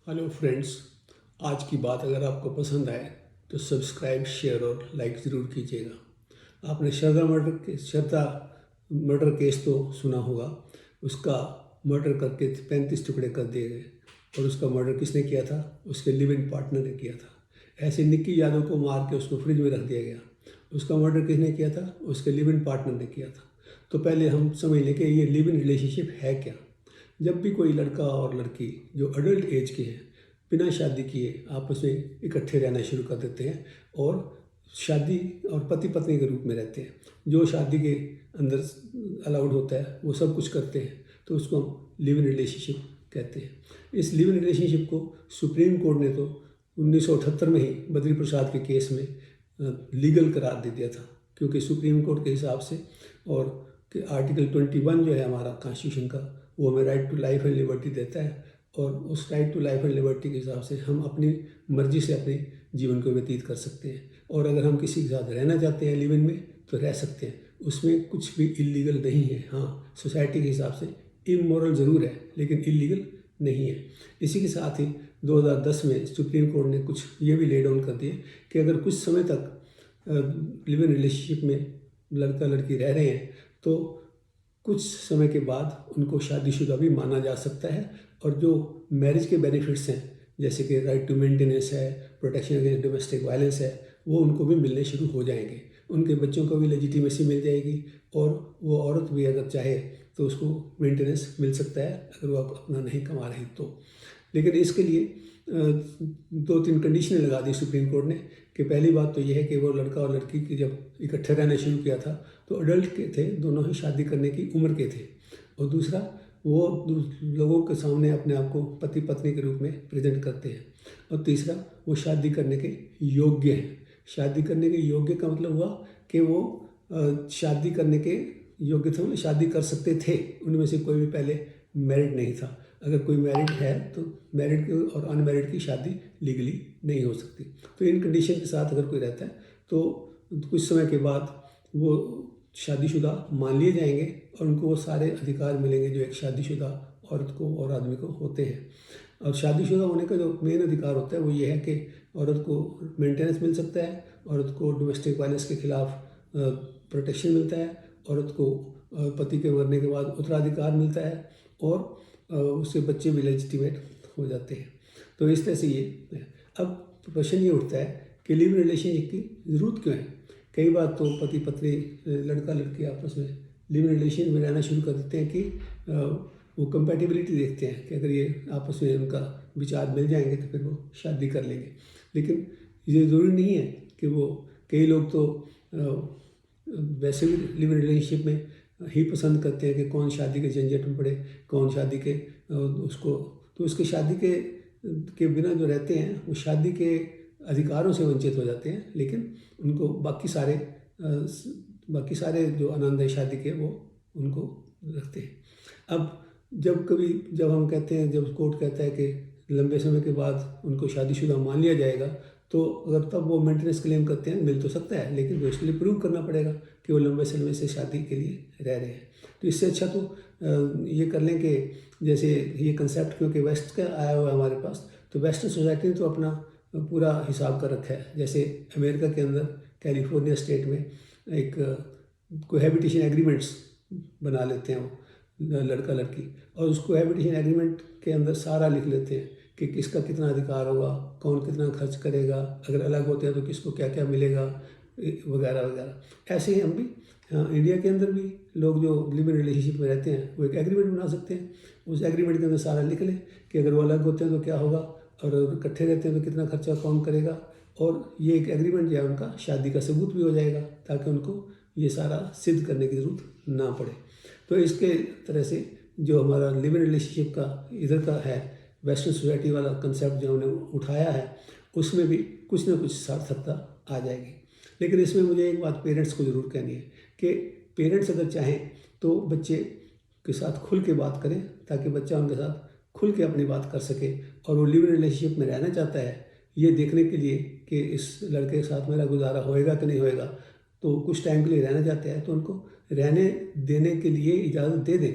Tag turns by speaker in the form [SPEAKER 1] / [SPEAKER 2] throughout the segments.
[SPEAKER 1] Hello friends. आज की बात अगर आपको पसंद आए तो सब्सक्राइब, शेयर और लाइक ज़रूर कीजिएगा। आपने श्रद्धा मर्डर केस तो सुना होगा। उसका मर्डर करके 35 टुकड़े कर दिए गए और उसका मर्डर किसने किया था? उसके लिव इन पार्टनर ने किया था। ऐसे निक्की यादव को मार के उसको फ्रिज में रख दिया गया। उसका मर्डर किसने किया था? उसके लिव इन पार्टनर ने किया था। तो पहले हम समझ लें कि ये लिव इन रिलेशनशिप है क्या। जब भी कोई लड़का और लड़की जो अडल्ट एज के हैं बिना शादी किए आपस में इकट्ठे रहना शुरू कर देते हैं और शादी और पति पत्नी के रूप में रहते हैं, जो शादी के अंदर अलाउड होता है वो सब कुछ करते हैं, तो उसको हम लिव इन रिलेशनशिप कहते हैं। इस लिव इन रिलेशनशिप को सुप्रीम कोर्ट ने तो 1978 में ही बद्री प्रसाद के केस में लीगल करार दे दिया था, क्योंकि सुप्रीम कोर्ट के हिसाब से और कि आर्टिकल 21 जो है हमारा कॉन्स्टिट्यूशन का, वो हमें right to life and liberty देता है और उस right to life and liberty के हिसाब से हम अपनी मर्जी से अपने जीवन को व्यतीत कर सकते हैं। और अगर हम किसी के साथ रहना चाहते हैं लिव इन में तो रह सकते हैं, उसमें कुछ भी इलीगल नहीं है। हाँ, सोसाइटी के हिसाब से इमोरल ज़रूर है लेकिन इलीगल नहीं है। इसी के साथ ही 2010 में सुप्रीम कोर्ट ने कुछ ये भी ले डाउन कर दिए कि अगर कुछ समय तक लिव इन रिलेशनशिप में लड़का लड़की रह रहे हैं तो कुछ समय के बाद उनको शादीशुदा भी माना जा सकता है और जो मैरिज के बेनिफिट्स हैं जैसे कि राइट टू मेंटेनेंस है, प्रोटेक्शन अगेंस्ट डोमेस्टिक वायलेंस है, वो उनको भी मिलने शुरू हो जाएंगे। उनके बच्चों को भी लेजिटिमेसी मिल जाएगी और वो औरत भी अगर चाहे तो उसको मेंटेनेंस मिल सकता है अगर वो अपना नहीं कमा रही तो। लेकिन इसके लिए 2-3 कंडीशनें लगा दी सुप्रीम कोर्ट ने कि पहली बात तो यह है कि वो लड़का और लड़की की जब इकट्ठे रहना शुरू किया था तो अडल्ट के थे, दोनों ही शादी करने की उम्र के थे। और दूसरा, वो लोगों के सामने अपने आप को पति पत्नी के रूप में प्रेजेंट करते हैं। और तीसरा, वो शादी करने के योग्य हैं। शादी करने के योग्य का मतलब हुआ कि वो शादी करने के योग्य थे, मतलब शादी कर सकते थे। उनमें से कोई भी पहले मैरिड नहीं था। अगर कोई मैरिड है तो मैरिड की और अनमैरिड की शादी लीगली नहीं हो सकती। तो इन कंडीशन के साथ अगर कोई रहता है तो कुछ समय के बाद वो शादीशुदा मान लिए जाएंगे और उनको वो सारे अधिकार मिलेंगे जो एक शादीशुदा औरत को और आदमी को होते हैं। और शादीशुदा होने का जो मेन अधिकार होता है वो ये है कि औरत को मेंटेनेंस मिल सकता है, औरत को डोमेस्टिक वायलेंस के खिलाफ प्रोटेक्शन मिलता है, औरत को पति के मरने के बाद उत्तराधिकार मिलता है और उससे बच्चे भी लेजिटिमेट हो जाते हैं। तो इस तरह से ये है। अब प्रश्न ये उठता है कि लिव इन रिलेशनशिप की ज़रूरत क्यों है? कई बार तो पति पत्नी, लड़का लड़की आपस में लिव इन रिलेशन में रहना शुरू कर देते हैं कि वो कंपैटिबिलिटी देखते हैं कि अगर ये आपस में उनका विचार मिल जाएंगे तो फिर वो शादी कर लेंगे। लेकिन ये ज़रूरी नहीं है कि वो, कई लोग तो वैसे भी लिव इन रिलेशनशिप में ही पसंद करते हैं कि कौन शादी के झंझट में पड़े, कौन शादी के उसको, तो उसके शादी के बिना जो रहते हैं वो शादी के अधिकारों से वंचित हो जाते हैं, लेकिन उनको बाकी सारे जो आनंद है शादी के वो उनको रखते हैं। अब जब हम कहते हैं, जब कोर्ट कहता है कि लंबे समय के बाद उनको शादीशुदा मान लिया जाएगा, तो अगर तब वो मेंटेनेंस क्लेम करते हैं मिल तो सकता है, लेकिन उसके लिए प्रूव करना पड़ेगा कि वो लंबे समय से शादी के लिए रह रहे हैं। तो इससे अच्छा तो ये कर लें कि जैसे ये कंसेप्ट क्योंकि वेस्ट का आया हुआ है हमारे पास, तो वेस्टर्न सोसाइटी ने तो अपना पूरा हिसाब कर रखा है। जैसे अमेरिका के अंदर कैलिफोर्निया स्टेट में एक कोहैबिटेशन एग्रीमेंट्स बना लेते हैं वो लड़का लड़की, और उस कोहैबिटेशन एग्रीमेंट के अंदर सारा लिख लेते हैं कि किसका कितना अधिकार होगा, कौन कितना खर्च करेगा, अगर अलग होते हैं तो किसको क्या क्या मिलेगा, वगैरह वगैरह। ऐसे ही हम भी, हाँ, इंडिया के अंदर भी लोग जो लिव इन रिलेशनशिप में रहते हैं वो एक एग्रीमेंट बना सकते हैं। उस एग्रीमेंट के अंदर सारा लिख लें कि अगर वो अलग होते हैं तो क्या होगा और इकट्ठे रहते हैं तो कितना खर्चा कौन करेगा, और ये एक एग्रीमेंट जो है उनका शादी का सबूत भी हो जाएगा ताकि उनको ये सारा सिद्ध करने की ज़रूरत ना पड़े। तो इसके तरह से जो हमारा लिव इन रिलेशनशिप का इधर का है, वेस्टर्न सोसाइटी वाला कंसेप्ट जो हमने उठाया है, उसमें भी कुछ ना कुछ सार्थकता आ जाएगी। लेकिन इसमें मुझे एक बात पेरेंट्स को ज़रूर कहनी है कि पेरेंट्स अगर चाहें तो बच्चे के साथ खुल के बात करें ताकि बच्चा उनके साथ खुल के अपनी बात कर सके, और वो लिव इन रिलेशनशिप में रहना चाहता है ये देखने के लिए कि इस लड़के के साथ मेरा गुजारा होएगा कि नहीं होएगा, तो कुछ टाइम के लिए रहना चाहते हैं तो उनको रहने देने के लिए इजाज़त दे दें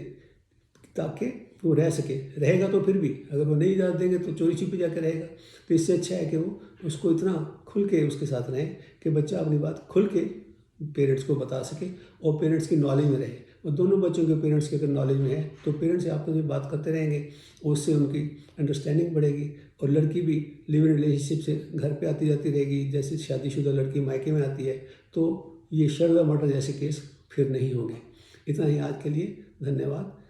[SPEAKER 1] ताकि तो वो रह सके, रहेगा तो फिर भी अगर वो नहीं इजाज़त देंगे तो चोरी छिपे जाकर रहेगा। तो इससे अच्छा है कि वो उसको इतना खुल के उसके साथ रहें कि बच्चा अपनी बात खुल के पेरेंट्स को बता सके और पेरेंट्स की नॉलेज में रहे। और दोनों बच्चों के पेरेंट्स की अगर नॉलेज में है तो पेरेंट्स से आपस में बात करते रहेंगे और उससे उनकी अंडरस्टैंडिंग बढ़ेगी। और लड़की भी लिव इन रिलेशनशिप से घर पे आती जाती रहेगी, जैसे शादीशुदा लड़की मायके में आती है, तो ये शारदा मर्डर जैसे केस फिर नहीं होंगे। इतना ही आज के लिए, धन्यवाद।